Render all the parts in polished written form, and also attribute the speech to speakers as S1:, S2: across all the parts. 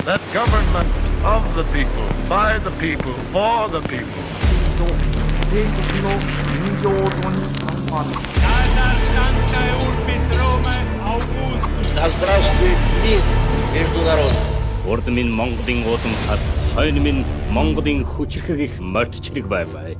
S1: That government of the people, by the people, for the people.
S2: Да здравствует мир между народами.
S3: Урд минь Монголын уудам хад, хойно минь Монголын хүчрхэг их мордчлог байваа.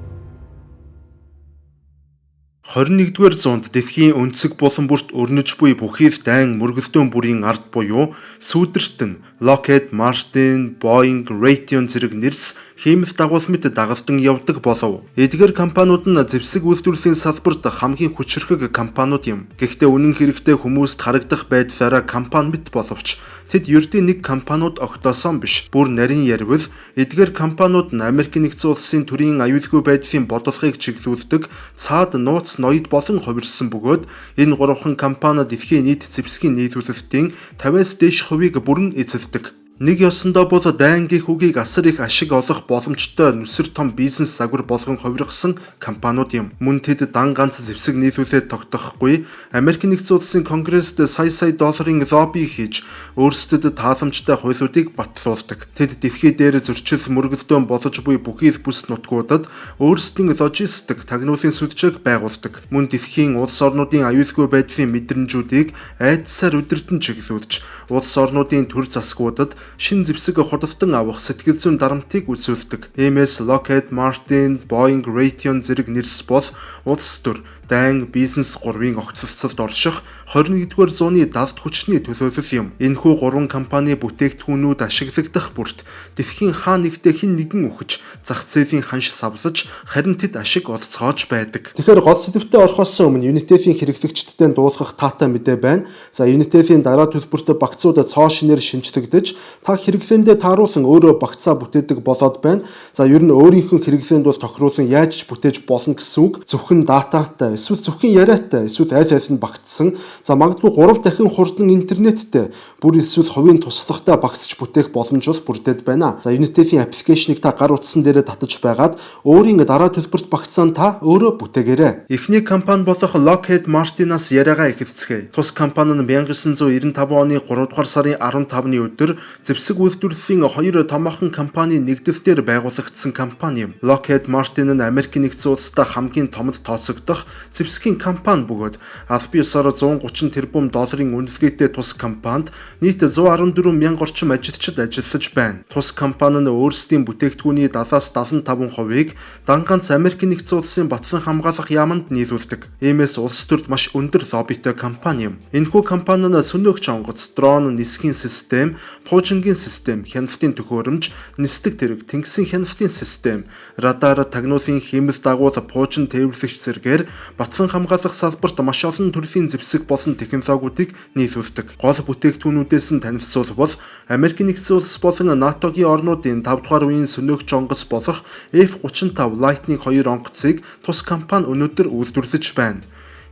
S4: 21-р зуунд дэлхийн өнцөг булан бүрт өрнөж буй бүхийд дайн мөргөлдөөн бүрийн ард буюу сүүдэртэн Lockheed Martin, Boeing, Raytheon зэрэг нэрс хиймэл дагуулмад дагалдан явдаг болов. Эдгээр компаниуд нь зэвсэг үйлдвэрлэлийн салбарт хамгийн хүчирхэг компаниуд юм. Гэхдээ үнэн хэрэгтээ хүмүүст харагдах байдлаараа компани мэт боловч тэд ердийн нэг компаниуд огтоосон биш. Бүр нарийн ярил эдгээр компаниуд нь Америк нэгдсэн улсын төрийн аюулгүй байдлын бодлогыг чиглүүлдэг цаад нууц ноёд болон хувирсан бөгөөд энэ гурван компани дэлхийн нийт зэвсгийн нийлүүлэлтийн 50-аас дээш хувийг бүрэн эзэлдэг. Нэг ёсондоо бол дайн гэх үгийг асар их ашиг олох боломжтой нүсэр том бизнес загвар болгон хувиргасан компаниуд юм. Мөн тэд дан ганц зэвсэг нийлүүлээд тогтохгүй Америк нэгдсэн улсын конгресст сая долларын лобби хийж өөрсдөд тааламжтай хуулиудыг батлуулдаг. Тэд дэлхий дээр зөрчил мөргөлдөөн болж буй бүхий л бүс нутгуудад өөрсдийн логистик тагнуулын сүлжээг байгуулдаг. Мөн дэлхийн улс орнуудын аюулгүй байдлын мэдрэмжүүдийг айдсаар удирдан чиглүүлж улс орнуудын төр засгуудад шин зэвсэг худалдан авах сэтгэл зүйн дарамтыг үзүүлдэг. Иймээс Lockheed Martin, Boeing, Raytheon зэрэг нэрс бол улс төр, дайн, бизнес гурвын огцлцолд орших 21-р зууны далд хүчний төлөөлөл юм. Энэхүү гурван компани бүтээгдэхүүнүүд ашиглагдах бүрт дэлхийн хаа нэгтээ хэн нэгэн өгч зах зээлийн ханш савлаж харин тэд ашиг олцгоож байдаг. Тэгэхээр гол сэдвтэ орохоос өмнө Unitel-ийн хэрэглэгчдтэй дуулгах таатай мэдээ байна. За Unitel-ийн дараа төлбөртөө багцууд цоо шинээр шинжлэгдэж та хэрэглээндээ тааруулан өөрөө багцаа бүтээдэг болоод байна. За ер нь өөрийнхөө хэрэглээнд бол тохируулан яаж ч бүтээж болно гэсэн үг. Зөвхөн дататай, эсвэл зөвхөн яриатай, эсвэл аль аль нь багтсан. За магадгүй 3 дахин хурдан интернеттэй, бүр эсвэл хувийн туслахтай багцж бүтээх боломж бол бүрдээд байна. За Unitel-ийн аппликейшнийг та гар утсан дээрээ татаж байгаад өөрийн дараа төлбөрт багцаан та өөрөө бүтээгээрэй. Эхний компани болох Lockheed Martin-аас яриагаа эхэлцгээе. Тус компани нь 1995 оны 3 дугаар сарын 15-ны өдөр зэвсэг үйлдвэрлэлийн хоёр томоохон компани нэгдэлтээр байгуулагдсан компани юм. Lockheed Martin нь Америк нэгдсэн улстай хамгийн томд тооцогдох зэвсгийн компани бөгөөд аль биесээр 130 тэрбум долларын үнэлгээтэй тус компанид нийт 114 мянга орчим ажилчид ажиллаж байна. Тус компани нь өөрсдийн бүтээгдэхүүний 70-75%-ийг дан ганц Америк нэгдсэн улсын батлан хамгаалах яамд нийлүүлдэг. Иймээс улс төрд маш өндөр лоббитой компани юм. Энэхүү компани нь сөнөөгч онгоц, дрон, нисхийн систем, пуужингийн систем, хяналтын төхөөрөмж, нисдэг тэрэг, тэнгисийн хяналтын систем, радар, тагнуулын хиймэл дагуул, пуужин тээвэрлэгч зэргээр батлан хамгаалах салбарт маш олон төрлийн зэвсэг болон технологиудыг нийлүүлдэг. Гол бүтээгдэхүүнүүдээс нь танилцуулбал Америк нэгдсэн улс болон НАТОгийн орнуудын 5 дугаар үеийн сөнөөгч онгоц болох F-35 Lightning II онгоцыг тус компани өнөөдөр үйлдвэрлэж байна.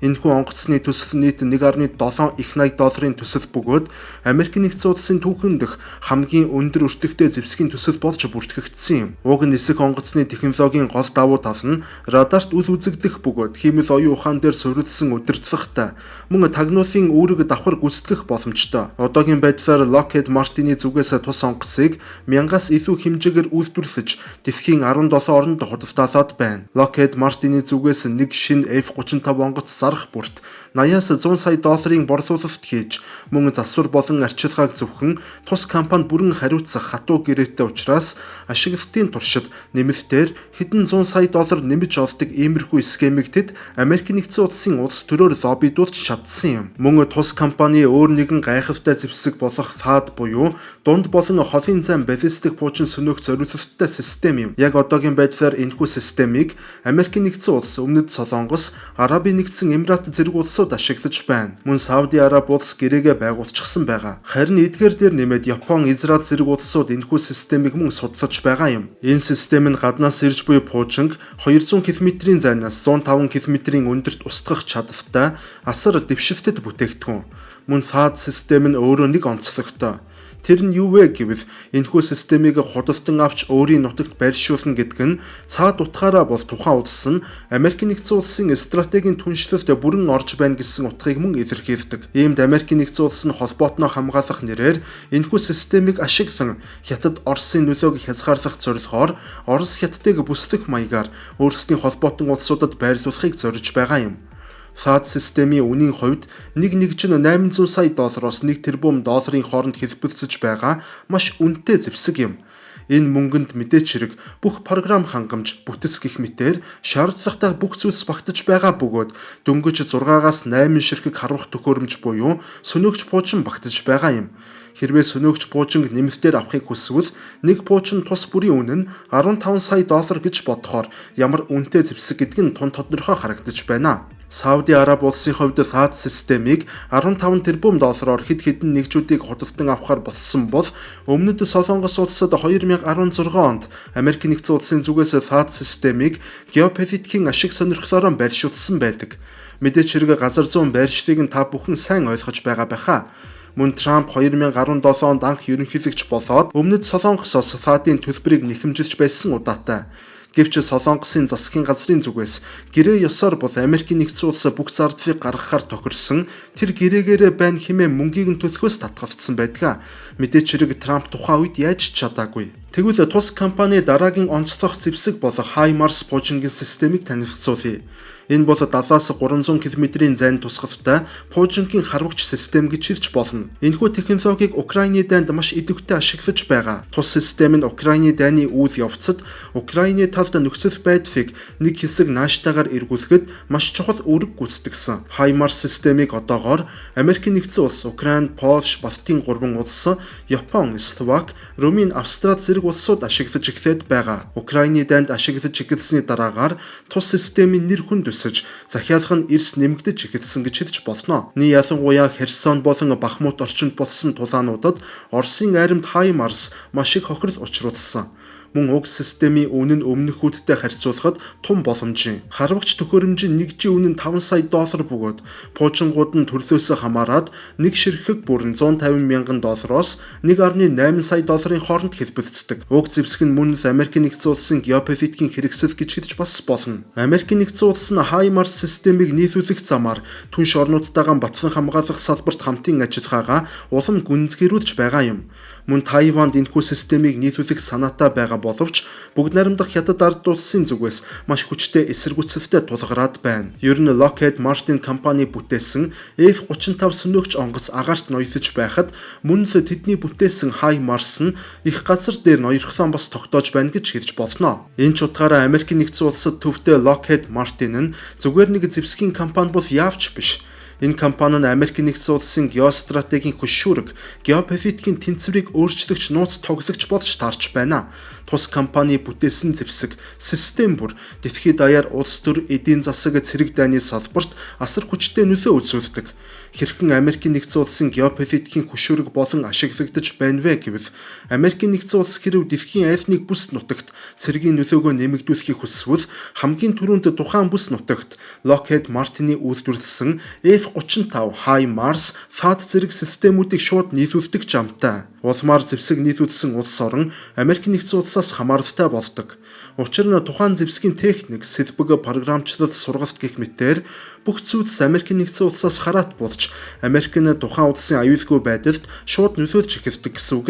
S4: Энэхүү онгоцны төсөл нийт 1.7 их 80 долларын төсөл бөгөөд Америк нэгдсэн улсын түүхэн дэх хамгийн өндөр өртөгтэй зэвсгийн төсөл болж бүртгэгдсэн юм. Уг нисэх онгоцны технологийн гол давуу тал нь радарт үл үзэгдэх бөгөөд хиймэл оюун ухаан дээр суурилсан удирдлагатай мөн тагнуулын үүрэг давхар гүйцэтгэх боломжтой. Одоогийн байдлаар Lockheed Martin-ы зүгээс тус онгоцыг 1000-аас илүү хэмжээгээр үйлдвэрлэж дэлхийн 17 оронд худалдаалаад байна. Lockheed Martin-ы зүгээс нэг шинэ F-35 онгоц бүрт 80-аас 100 сая долларын борлуулалт хийж мөн засвар болон арчилгааг зөвхөн тус компани бүрэн хариуцах хатуу гэрээтэй учраас ашиглалтын туршид нэмэлтээр хэдэн 100 сая доллар нэмж олдог иймэрхүү схемийг тэд Америк нэгдсэн улсын улс төрөөр лоббидуулж чадсан юм. Мөн тус компани өөр нэгэн гайхалтай зэвсэг болох THAAD буюу дунд болон холын зам баллистик пуучин сөнөөх зориулалттай систем юм. Яг одоогийн байдлаар энэхүү системийг Америк нэгдсэн улс, Өмнөд Солонгос, Арабын нэгдсэн Эмират зэрэг улсууд ашиглаж байна. Мөн Сауди Араб улс гэрээгээ байгуулчихсан байгаа. Харин эдгээр дээр нэмээд Япон, Израиль зэрэг улсууд энэхүү системийг мөн судлаж байгаа юм. Энэ систем нь гаднаас ирж буй пуужинг 200 км-ийн зайнаас 105 км-ийн өндөрт устгах чадвартай асар дэвшилтэд бүтээгдэхүүн. Мөн THAAD систем нь өөрөө нэг онцлогтой. Тэр нь юу вэ гэвэл энэхүү системийг худалдан авч өөрийн нутагт байршуулна гэдэг нь цаад утгаараа бол тухайн улс нь Америкийн нэгдсэн улсын стратегийн түншлэлд бүрэн орж байна гэсэн утгыг мөн илэрхийлдэг. Иймд Америкийн нэгдсэн улс нь холбоотноо хамгаалах нэрээр энэхүү системийг ашиглан Хятад Оросын нөлөөг хязгаарлах зорилгоор Орос Хятадыг бүслэх маягаар өөрсдийн холбоотон улсуудад байрлуулахыг зорж байгаа юм. THAAD системийн үнийн хувьд нэг нэгжин $800 сая доллароос $1 тэрбум долларын хооронд хэлбэлцэж байгаа маш үнэтэй зэвсэг юм. Энэ мөнгөнд мэдээч хэрэг бүх програм хангамж, бүтэц гэх мэтээр шаардлагатай бүх зүйлс багтаж байгаа бөгөөд дөнгөж 6-аас 8 ширхэг харуулах төхөөрөмж буюу сөнөөгч пуучин багтаж байгаа юм. Хэрвээ сөнөөгч пуужинг нэмэлтээр авахыг хүсвэл нэг пуучин тус бүрийн үнэ нь $15 сая гэж бодохоор ямар үнэтэй зэвсэг гэдэг нь тун тодорхой харагдаж байна. Сауди Араб улсын хувьд THAAD системийг $15 тэрбум хэд хэдэн нэгжүүдийг худалдан авахар болсон бол өмнөд Солонгос улсад 2016 онд Америк нэгдсэн улсын зүгээс THAAD системийг геополитикийн ашиг сонирхлоор байршуулсан байдаг. Мэдээч хэрэг газар зүүн байршлыг нь та бүхэн сайн ойлгож байгаа байхаа. Мөн Трамп 2017 онд анх ерөнхийлөгч болоод өмнөд Солонгосоос THAAD-ийн төлбөрийг нэхэмжилж байсан удаатай. Гэвч Солонгосын засгийн газрын зүгээс гэрээ ёсоор бол Америкийн нэгдсэн улс бүх зардлыг гаргахаар тохирсон тэр гэрээгээрээ байна хэмээн мөнгийг нь төлөхөөс татгалцсан байдаг. Мэдээч хэрэг Трамп тухайн үед яаж чадаагүй. Тэгвэл тус компани дараагийн онцлог зэвсэг болох HIMARS пуужингийн системийг танилцуулъя. Энэ бол 70-аас 300 км-ийн зайн тусгалттай пуужингийн харвагч систем гэж хэлж болно. Энэхүү технологиг Украины дайнд маш идэвхтэй ашиглаж байгаа. Тус систем нь Украины дайны үйл явцад Украины талд нөхцөл байдлыг нэг хэсэг нааштайгаар эргүүлэхэд маш чухал үүрэг гүйцэтгэсэн. HIMARS системийг одоогоор Америкийн нэгдсэн улс, Украин, Польш, Балтийн 3 улс, Япон, Словак, Румын, Австрали зэрэг улсууд ашиглаж эхлээд байгаа. Украины дайнд ашиглаж эхэлсэний дараагаар тус системийн нэр хүнд өсөж, захиалга нь эрс нэмэгдэж эхэлсэн гэж хэлж болно. Ни ялангуяа Херсон болон Бахмут орчинд болсон тулаануудад Оросын айрамд HIMARS маш их хохирол учруулсан. Мөн уг системийн үнэ нь өмнөхүүдтэй харьцуулахад том боломжийн. Харвагч төхөөрөмжийн нэгжийн үнэ нь $5 сая бөгөөд пуужингууд нь төрлөөсөө хамаарат нэг ширхэг бүрэн $150 мянган $1.8 сая хооронд хэлбэлцдэг. Уг зэвсэг нь мөн Америкийн нэгдсэн улсын геополитикийн хэрэгсэл гэж хэлж бас болно. Америкийн нэгдсэн улс нь HIMARS системийг нийлүүлэх замаар түнш орнуудтайгаа батлан хамгаалах салбарт хамтын ажиллагаагаа улам гүнзгийрүүлж байгаа юм. Мөн Тайванд энэхүү системийг нийлүүлэх санаатай байгаа боловч бүгд найрамдах Хятад ард улсын зүгээс маш хүчтэй эсэргүүцэлтэй тулгараад байна. Ер нь Lockheed Martin компани бүтээсэн F-35 сөнөөгч онгоц агаарт ноёлж байхад мөн л тэдний бүтээсэн HIMARS нь их газар дээр ноёрхлон бас тогтоож байна гэж хэлж болно. Энэ ч утгаараа Америкийн нэгдсэн улсад төвтэй Lockheed Martin нь зүгээр нэг зэвсгийн компани бол яавч биш. Энэ компани нь Америкийн нэгдсэн улсын геостратегийн хөшүүрэг, геополитикийн тэнцвэрийг өөрчлөгч нууц тоглогч болж таарч байна. Тус компани бүтээсэн зэвсэг, систем бүр дэлхийд даяар улс төр эдийн засаг цэрэг дайны салбарт асар хүчтэй нөлөө үзүүлдэг. Хэрхэн Америкийн нэгдсэн улсын геополитикийн хөшүүрэг болон ашиглагдаж байна вэ гэвэл Америкийн нэгдсэн улс хэрв дэлхийн аль нэг бүс нутагт цэргийн нөлөөгөө нэмэгдүүлэхийг хүсвэл хамгийн түрүүнд тухайн бүс нутагт Lockheed Martin-ы үйлдвэрлэсэн F-35 HIMARS THAAD зэрэг системүүдийг шууд нийлүүлдэг замтай. Улмаар зэвсэг нийлүүлсэн улс орон Америкийн нэгдсэн улсаас хамааралтай болдог. Учир нь тухайн зэвсгийн техник, сэлбэг, програмчлал, сургалт гэх мэтээр бүх зүйлс Америкийн нэгдсэн улсаас хараат болж Америк нь тухайн улсын аюулгүй байдалд шууд нөлөөлж эхэлдэг гэсэн үг.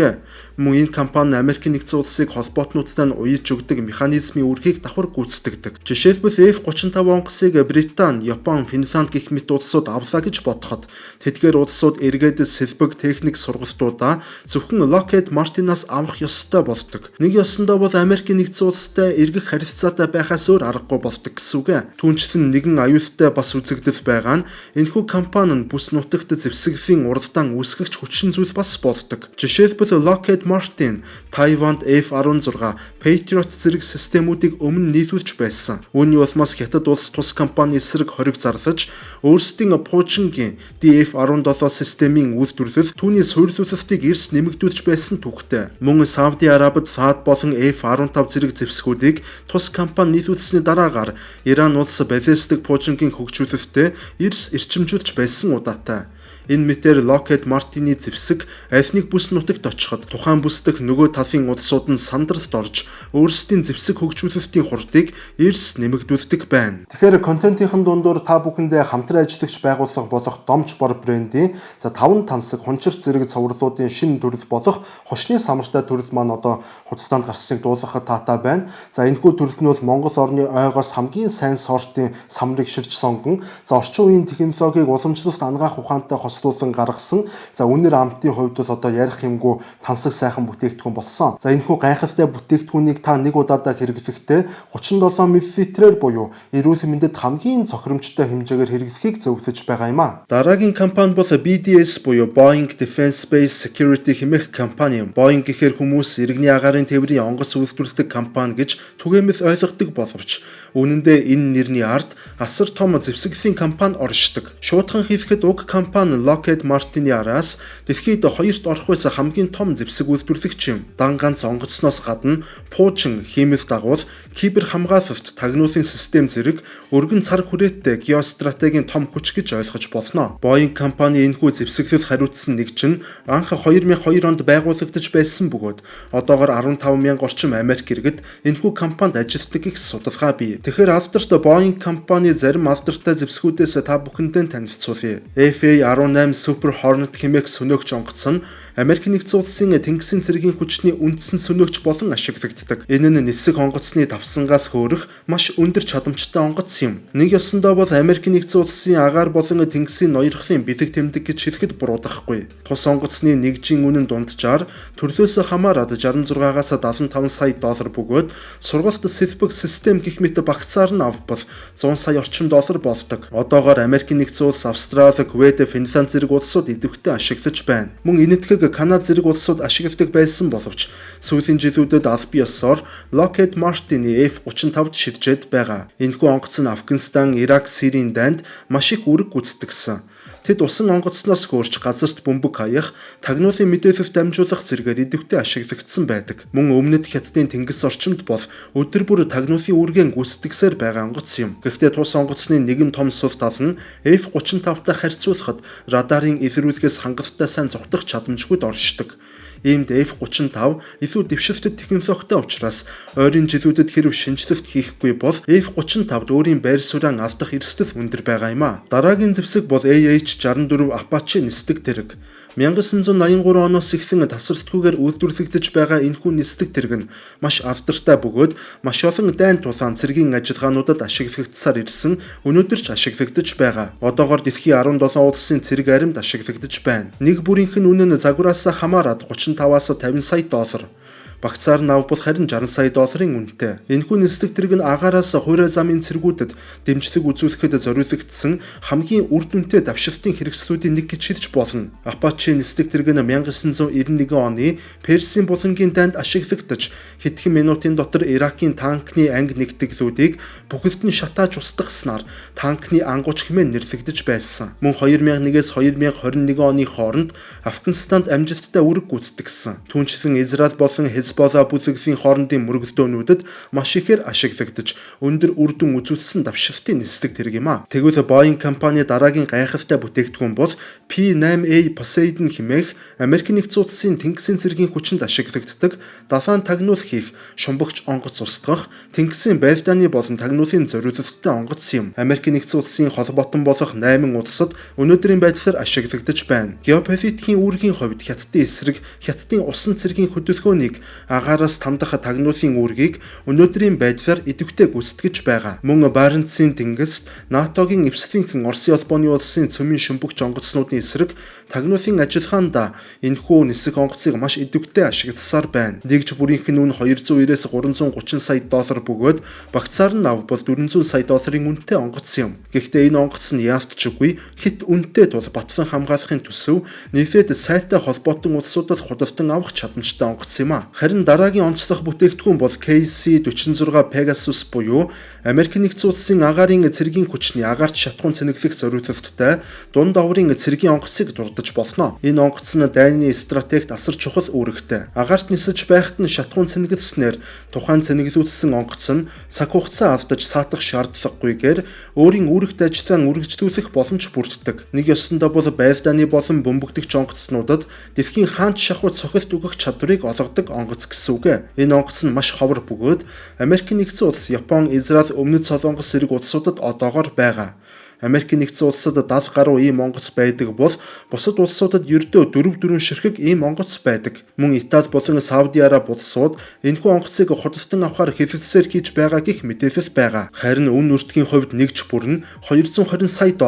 S4: Мөн энэ компани Америкийн нэгдсэн улсыг холбоотнуудтай нь уяж өгдөг механизмын үүргийг давхар гүйцэтгэдэг. Жишээлбэл F-35 онгоцыг Британи, Япон, Финланд гэх мэт улсууд авлаа гэж бодоход тэдгээр улсууд эргээд сэлбэг техник сургалтуудаа зөвхөн Lockheed Martin-аас авах ёстой болдог. Нэг ёсондоо бол Америкийн нэгдсэн улстай эргэх харилцаатай байхаас өөр аргагүй болдог гэсэн үг. Түүнчлэн нэгэн аюултай бас үзэгдэл байгаа нь энэхүү компани нь бүс нутагт зэвсгэлийн уралдаан үүсгэгч хүчин зүйл бас болдог. Жишээлбэл Lockheed Martin Тайванд F-16 Patriot зэрэг системүүдийг өмнө нийлүүлж байсан. Үүний улмаас Хятад улс тус компани эсрэг хориг зарлаж өөрсдийн пуужингийн DF-17 системийн үйлдвэрлэл түүний суйрлуулалтыг эрс нэмэгдүүлж байсан түүхтэй. Мөн Сауди Арабид THAAD болон F-15 зэрэг зэвсгүүдийг тус компани нийлүүлсэний дараагаар Иран улс баллистик пуужингийн хөгжүүлэлтэд эрс эрчимжүүлж байсан удаатай. Энэ мэтээр Lockheed Martin-ы зэвсэг аль нэг бүс нутагт очиход тухайн бүс дэх нөгөө талын удсууд нь сандралд орж өөрсдийн зэвсэг хөгжүүлэлтийн хурдыг эрс нэмэгдүүлдэг байна. Тэгэхээр контентын дундуур та бүхэндээ хамтран ажиллагч байгууллага болох Домч бор брендийн 5 тансаг хунчирч зэрэг цовруулуудын шинэ төрөл болох хошны самартай төрөл маань одоо худалдаанд гарсныг дуулгахад таатай байна. За энэхүү төрөл нь бол Монгол орны ойгоос хамгийн сайн сортын самрыг ширж сонгон орчин үеийн технологиг уламжлалт ангаах ухаантай хослуулан гаргасан. За үнэр амтын хувьд бол одоо ярих юмгүй тансаг сайхан бүтээгдэхүүн болсон. За энэхүү гайхалтай бүтээгдэхүүнийг та нэг удаадаа хэрэглэхдээ 37 мл буюу эрүүл мэндэд хамгийн цохиромжтой хэмжээгээр хэрэглэхийг зөвлөж байгаа юм а. Дараагийн компани бол BDS буюу Boeing Defense Space Security хэмээх компани юм. Boeing гэхээр хүмүүс иргэний агаарын тээврийн онгоц үйлдвэрлэдэг компани гэж түгээмэл ойлгодог боловч үнэн дээр энэ нэрний ард асар том зэвсэглийн компани оршдог. Шуудхан хэлэхэд уг компани Lockheed Martin-ы араас дэлхийд хоёрт орох байсан хамгийн том зэвсэг үйлдвэрлэгч юм. Дан ганц онгоцноос гадна пуучин, хиймэл дагуул, кибер хамгаалалт, тагнуулын систем зэрэг өргөн цар хүрээтэй геостратегийн том хүч гэж ойлгож болно. Boeing компани энэхүү зэвсэглэл хариуцсан нэг чинь анх 2002 онд байгуулагдаж байсан бөгөөд одоогоор 15,000 орчим Америк иргэд энэхүү компанид ажилладаг их судалгаа бий. Тэгэхээр авторт Boeing компани зарим алдартай зэвсгүүдээс та бүхэндээ танилцуулъя. FA-18 Super Hornet хэмээх сөнөөгч онгоц нь Америк нэгдсэн улсын тэнгисийн цэргийн хүчний үндсэн сөнөөгч болон ашиглагддаг. Энэ нь нисэх онгоцны давсангаас хөөрөх маш өндөр чадамжтай онгоц юм. Нэг ёсондоо бол Америк нэгдсэн улсын агаар болон тэнгисийн ноёрхлын бэлэг тэмдэг гэж хэлэхэд буруудахгүй. Тус онгоцны нэгжийн үнэ нь дунджаар төрлөөс хамаарат 66-аас 75 сая доллар бөгөөд сургалт сэлбэг систем гэх мэт багцаар нь авбал 100 сая орчим доллар болдог. Одоогоор Америк нэгдсэн улс, Австрали, Кувейт, Финланд зэрэг улсууд идэвхтэй ашиглаж байна. Мөн энэтхэг Канада зэрэг улсууд ашигладаг байсан боловч сүүлийн жилүүдэд аль биесээр Lockheed Martin-ы F-35-д шилжээд байгаа. Энэхүү онгоц нь Афганистан, Ирак, Сирийн дайнд маш их үүрэг гүйцэтгсэн. Тэд усан онгоцноос хөөрч газарт бөмбөг хаях, тагнуулын мэдээлэлд дамжуулах зэргээр идэвхтэй ашиглагдсан байдаг. Мөн өмнөд Хятадын тэнгис орчимд бол өдөр бүр тагнуулын үүргэн гүйцэтгсээр байгаа онгоц юм. Гэхдээ тус онгоцны нэгэн том сул тал нь F-35-тай харьцуулахад радарын илрүүлгээс хангалттай сайн зогтох чадамжгүйд оршдог. Иймд F-35 илүү дэвшилтэд технологитой учраас ойрын жилүүдэд хэрв шинжилэлт хийхгүй бол F-35-д өөрийн байр суурийг алдах эрсдэл өндөр байгаа юм а. Дараагийн зэвсэг бол AH-64 Apache нисдэг тэрэг. 1983 оноос эхлэн тасралтгүйгээр үйлдвэрлэгдэж байгаа энэхүү нисдэг тэрэг нь маш алдартай бөгөөд маш олон дайн тулаан цэргийн ажиллагаануудад ашиглагдсаар ирсэн, өнөөдөр ч ашиглагдаж байгаа. Одоогоор дэлхийн 17 улсын цэрэг аримд ашиглагдаж байна. Нэг бүрийнх нь үнэ нь загвараас хамаарат 35-аас 50 сая доллар. Багцаар нь авбал харин 60 сая долларын үнэтэй. Энэхүү нисдэг тэрэг нь агаараас хуурай замын цэргүүдэд дэмжлэг үзүүлэхэд зориулагдсан хамгийн үр дүнтэй давшилтын хэрэгслүүдийн нэг гэж хэлж болно. Apache нисдэг тэрэг нь 1991 оны Персийн булангийн дайнд ашиглагдаж хэдхэн минутын дотор Иракийн танкны анги нэгдэглүүдийг бүгд нь шатааж устгаснаар танкны ангууч хэмээн нэрлэгдэж байсан. Мөн 2001-ээс 2021 оны хооронд Афганистанд амжилттай үүрэг гүйцэтгсэн. Түүнчлэн Израиль болон Хезболла бүлэглэлийн хоорондын мөрөгдөнүүдэд маш ихээр ашиглагдаж өндөр үр дүн үзүүлсэн давшилтын нисдэг тэрэг юм а. Тэгвэл Boeing компани дараагийн гайхалтай бүтээгдэхүүн бол P-8A Poseidon хэмээх Америк нэгдсэн улсын тэнгисийн цэргийн хүчинд ашиглагддаг далайн тагнуул хийх, шумбагч онгоц устгах, тэнгисийн байлдааны болон тагнуулын зориулалттай онгоц юм. Америк нэгдсэн улсын холбоотон болох 8 улсад өнөөдрийн байдлаар ашиглагдаж байна. Геополитикийн үүргийн хувьд Хятадын эсрэг, Хятадын усан цэргийн хөдөлгөөнийг агаараас тамдах тагнуулын үүргийг өнөөдрийн байдлаар идэвхтэй гүйцэтгэж байгаа. Мөн Баренцын тэнгист НАТОгийн эвслийнхэн Оросын улбооны улсын цөмийн шумбагч онгоцнуудын эсрэг тагнуулын ажиллагаанд энэхүү нисэх онгоцыг маш идэвхтэй ашигласаар байна. Нэгж бүрийнх нь үн 290-ээс 330 сая доллар бөгөөд багцаар нь авбал 400 сая долларын үнэтэй онгоц юм. Гэхдээ энэ онгоц нь яалтчгүй хит үнэтэй тул батлан хамгаалахын төсөв нийлээд сайтай холбоотон улсуудад худалдан авах чадамжтай онгоц юм а. Харин дараагийн онцлог бүтээгдэхүүн бол KC-46 Pegasus буюу Америк нэгдсэн улсын агаарын цэргийн хүчний агаарт шатхуун цэнэглэх зорилттой дунд оврын цэргийн онгоцыг дурдж болно. Энэ онгоц нь дайны стратегт асар чухал үүрэгтэй. Агаарт нисэж байхад нь шатхуун цэнэглэснээр тухайн цэнэглүүлсэн онгоц нь цаг хугацаа алдаж саатах шаардлагагүйгээр өөрийн үүрэгт ажлаа үргэлжлүүлэх боломж бүрддэг. Нэг ёсондоо бол байлдааны болон бөмбөгдөгч онгоцнуудад дэлхийн хаанч шахуу цохилт өгөх чадварыг олгодог онгоц гэсэн үг. Энэ онгоц нь маш ховор бөгөөд Америк нэгдсэн улс, Япон, Израиль, Өмнөд Солонгос зэрэг улсуудад одоогоор байгаа. Америк нэгдсэн улсад 70 гаруй ийм онгоц байдаг бол бусад улсуудад ердөө 4 ширхэг ийм онгоц байдаг. Мөн Итали болон Сауди Араби улсууд энэхүү онгоцыг худалдан авахар хэлэлцээр хийж байгаа гэх мэдээлэл байгаа. Харин үн өртгийн хувьд нэгж бүр нь $220 сая,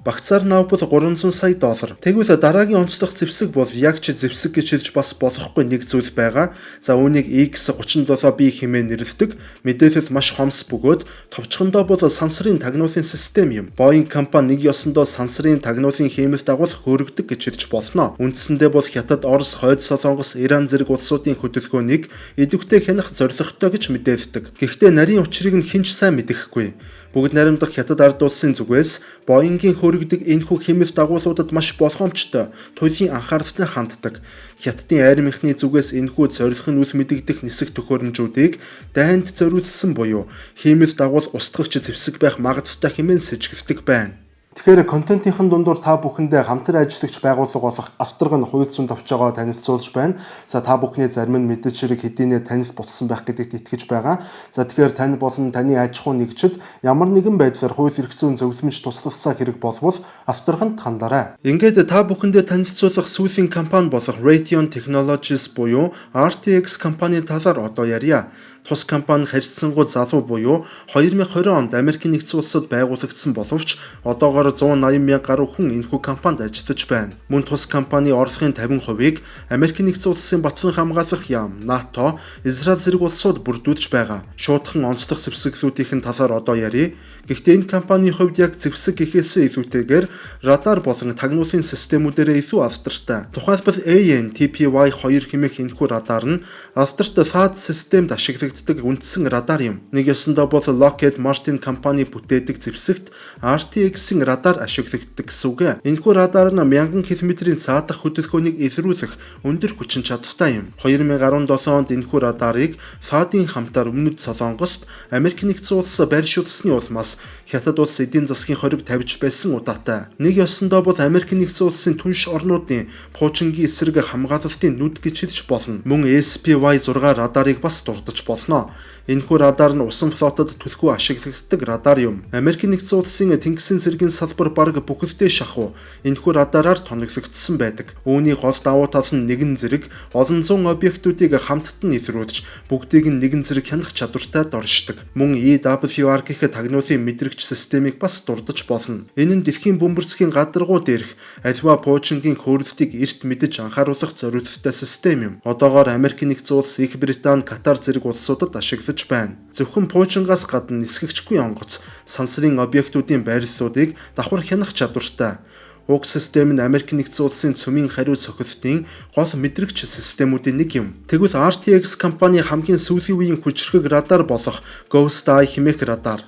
S4: багцаар нав бол $300 сая. Тэгвэл дараагийн онцлог зэвсэг бол яг ч зэвсэг гэж хэлж бас болохгүй нэг зүйл байгаа. За үүнийг X37B хэмээн нэрлэдэг. Мэдээлэл маш хомс бөгөөд товчхондоо бол сансрын тагнуулын систем юм. Boeing компани нэг ёсондоо сансрын тагнуулын хиймэл дагуулах хөрөгдөг гэж хэлж болно. Үндсэндээ бол Хятад, Орос, Хойд Солонгос, Иран зэрэг улсуудын хөдөлгөөнийг идэвхтэй хянах зорилготой гэж мэдээлдэг. Гэхдээ нарийн учрыг нь хэн ч сайн мэдэхгүй. Бүгд найрамдах Хятад ард улсын зүгээс Боингийн хөрөгдөг энэхүү хэмэл дагуулуудад маш болгоомжтой туйлын анхааралтай ханддаг. Хятадын айрмынхны зүгээс энэхүү зорилго нь үл мэдэгдэх нисэх төхөөрөмжүүдийг дайнд зориулсан буюу хэмэл дагуул устгагч зэвсэг байх магадaltaй хэмээн сэжигддэг байна. Тэгэхээр контентын дундуур та бүхэндээ хамтран ажиллагч байгууллага болох Авторг нь хууль зүйн товчоогоо танилцуулж байна. За та бүхний зарим нь мэдээж хэрэг хэдийнэ танил бутсан байх гэдэгт итгэж байгаа. За тэгэхээр тань болон таны аж ахуй нэгжид ямар нэгэн байдлаар хууль эрх зүйн зөвлөмж туслалцаа хэрэг болвол Авторгонд хандаарай. Ингээд та бүхэндээ танилцуулах сүүлийн компани болох Raytheon Technologies буюу RTX компани талаар одоо ярья. Тус компани харьцангуй залуу буюу 2020 онд Америк нэгдсэн улсад байгуулагдсан боловч одоогоор 180 мянга гаруй хүн энэхүү компанид ажиллаж байна. Мөн тус компани орлогын 50%-ийг Америк нэгдсэн улсын батлан хамгаалах яам, НАТО, Израиль зэрэг улсууд бүрдүүлж байгаа. Шуудхан онцлог зэвсэглүүдийн талаар одоо ярив. Гэхдээ энэ компанийн хувьд яг зэвсэг гэхээсээ илүүтэйгээр радар болон тагнуулын системүүдээр илүү алдартай. Тухайлбал AN/TPY-2 хэмээх энэхүү радар нь алдартай THAAD системд ашиглагддаг үндсэн радар юм. Нэг ёсондоо бол Lockheed Martin компани бүтээдэг зэвсэгт RTX-ийн радар ашиглагддаг гэсэн үг. Энэхүү радар нь 1000 км-ийн саатах хөдөлгөөнийг илрүүлэх өндөр хүчин чадалтай юм. 2017 онд энэхүү радарыг THAAD-ийн хамтаар Өмнөд Солонгост Америк нэгдсэн улс байршуулсны улмаас Хятад улс эдийн засгийн хориг тавьж байсан удаатай. Нэг ёсондоо бол Америк нэгдсэн улсын түнш орнуудын пуужингийн эсрэг хамгаалалтын нүд гэж хэлж болно. Мөн SPY-6 радарыг бас дурдж болно. Энэхүү радар нь усан флотод түлхүү ашиглагддаг радар юм. Америк нэгдсэн улсын тэнгисийн цэргийн салбар бараг бүхэлдээ шахуу энэхүү радараар тоноглогдсон байдаг. Үүний гол давуу тал нь нэгэн зэрэг олон зуун объектуудыг хамтд нь илрүүлж бүгдийг нь нэгэн зэрэг хянах чадвартай доршдог. Мөн EWR гэх тагнуулын мэдрэгч системийг бас дурдж болно. Энэ нь дэлхийн бөмбөрцгийн гадаргуу дээрх аливаа пуужингийн хөөрөлтийг эрт мэдэж анхааруулах зорилттой систем юм. Одоогоор Америк нэгдсэн улс, Их Британи, Катар зэрэг улсуудад ашиглаж байна. Зөвхөн пуужингаас гадна нисгэгчгүй онгоц, сансрын объектуудын байрлалуудыг давхар хянах чадвартай. Уг систем нь Америк нэгдсэн улсын цөмийн хариу цохилтын гол мэдрэгч системүүдийн нэг юм. Тэгвэл RTX компани хамгийн сүүлийн үеийн хүчрхэг радар болох Ghost Eye хэмээх радар.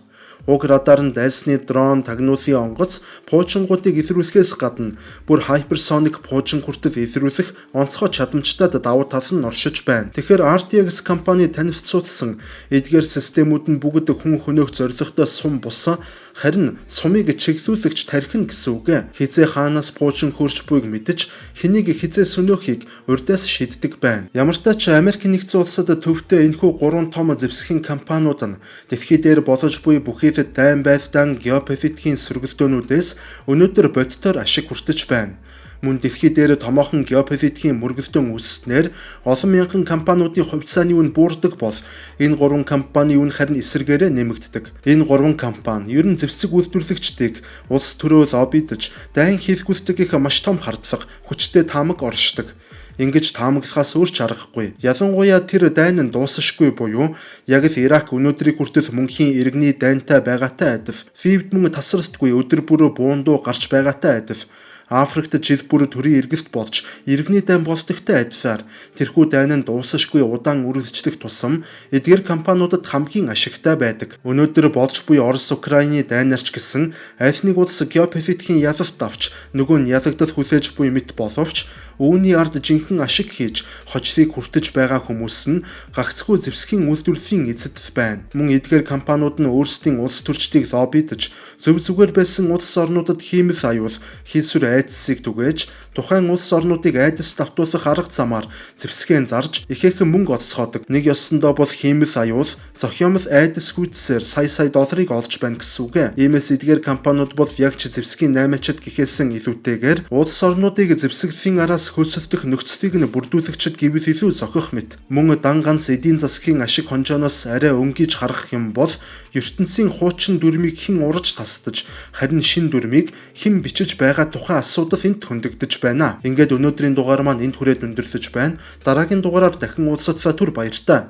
S4: Уг радар нь дайсны дрон, тагнуулын онгоц, пуужингуудыг илрүүлэхээс гадна бүр hypersonic пуужин хүртэл илрүүлэх онцгой чадамжтай давуу тал нь оршиж байна. Тэгэхээр RTX компани танилцуулсан эдгээр системүүд нь бүгд хүн хөнөөх зорилготой сум бус, харин сумыг чиглүүлэгч тархин гэсэн үг. Хизээ хаанаас пуужин хөрж буйг мэдэж хэнийг хизээ сөнөөхийг урьдаас шийддэг байна. Ямартай ч Америк нэгдсэн улсад төвтэй энэхүү 3 том зэвсгийн компаниуд нь дэлхий дээр болж буй бүхий дайн байлдаан геополитикийн сөргөлдөөнүүдээс өнөөдөр бодитоор ашиг хүртэж байна. Мөн дэлхий дээр томоохон геополитикийн мөргөлдөөн үүснээр олон мянган компаниудын хувьцааны үн буурдаг бол энэ 3 компани үн харин эсрэгээрээ нэмэгддэг. Энэ 3 компани ер нь зэвсэг үйлдвэрлэгчдийг улс төрөө лоббидж дайн хийлгүүлдэг их маш том хардлага, хүчтэй таамаг оршдог. Ингэж таамаглахаас өөр ч аргагүй. Ялангуяа тэр дайн нь дуусашгүй буюу яг л Ирак өнөөдрийг хүртэл мөнхийн иргэний дайнтай байгаатай адил. Фивд мөн тасралтгүй өдөр бүр буундуу гарч байгаатай адил. Африкт жил бүр төрийн иргэст болж иргэний дайн болдогтой адилаар тэрхүү дайн нь дуусашгүй удаан үргэлжлэх тусам эдгээр компаниудад хамгийн ашигтай байдаг. Өнөөдөр болж буй Орос Украины дайнарч гэсэн аль нэг улс геополитикийн ялалт авч нөгөө нь ялагдал хүлээж буй мэт боловч үүний ард жинхэнэ ашиг хийж хожлыг хүртэж байгаа хүмүүс нь гагцхүү зэвсгийн үйлдвэрлэлийн эзэд байна. Мөн эдгээр компаниуд нь өөрсдийн улс төрчдийг лоббидж зөв зүгээр байсан улс орнуудад хиймэл аюул хийсвэр айдсыг түгээж тухайн улс орнуудыг айдас давтуулах арга замаар зэвсгэн зарж ихээхэн мөнгө олцгоодог. Нэг ёсондоо бол хиймэл аюул зохиомл айдас хүйдсээр сая долларыг олж байна гэсэн үг. Иймээс эдгээр компаниуд бол яг ч зэвсгийн 8-ачид гэхээсэн илүүтэйгээр улс орнуудыг зэвсгэлийн араас хөөцөлдөх нөхцөлийг нь бүрдүүлэгчд гэвэл илүү зохих мэт. Мөн дан ганц эдийн засгийн ашиг хонжооноос арай өнгөж харах юм бол ертөнцийн хуучин дүрмийг хэн ураж тасдаж харин шин дүрмийг хэн бичиж байгаа тухайн асуудал энд хөндөгдөж байна. Ингээд өнөөдрийн дугаар маань энд хүрээд өндөрлөж байна. Дараагийн дугаараар дахин уулзтлаа түр баяртай.